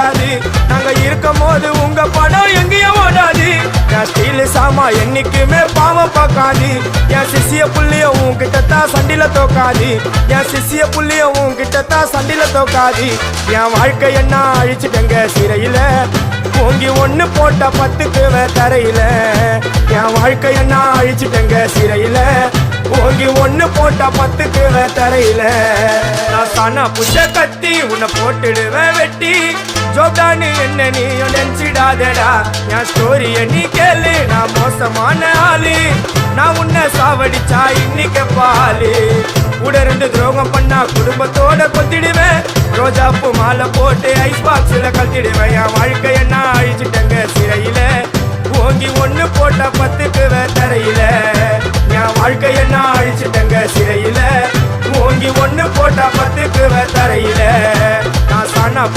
ஓடாது. நாங்க இருக்கும் போது உங்க படம் எங்கேயும் ஓடாது. என் ஸ்டீல் சாமா என்னைக்குமே பாவம் பார்க்காது. என் சிசிய புள்ளிய உன்கிட்டத்தான் சண்டில தோக்காது. என் சிசிய புள்ளிய உன்கிட்டத்தான் சண்டில தோக்காது. என் வாழ்க்கை என்ன அழிச்சுட்டங்க சிறையில, ஓங்கி ஒண்ணு போட்ட 10க்கு தரையில. என் வாழ்க்கை என்ன அழிச்சுட்டங்க சிறையில, ஓங்கி ஒண்ணு போட்ட 10க்கு தரையில. நான் சானா புஷ கத்தி உன்னை போட்டுடுவேன் வெட்டி. ஜோப்டானு என்ன நீ நினைச்சிடாதடா. என் ஸ்டோரிய நீ கேளு, நான் மோசமான ஆளு. நான் உன்னை சாவடிச்சா இன்னைக்கு பாலு. கூட 2 துரோகம் பண்ணா குடும்பத்தோட கொத்திடுவேன். ரோஜாப்பூ மாலை போட்டு ஐஸ் பாக்ஸ்ல கழட்டிடுவேன். என் வாழ்க்கை என்ன அழிச்சுட்டங்க சிறையில, ஓங்கி ஒண்ணு போட்ட 10க்கு தரையில. என் வாழ்க்கை என்ன அழிச்சுட்டங்க சிறையில, ஓங்கி ஒண்ணு போட்ட 10க்கு தரையில. நான் சானா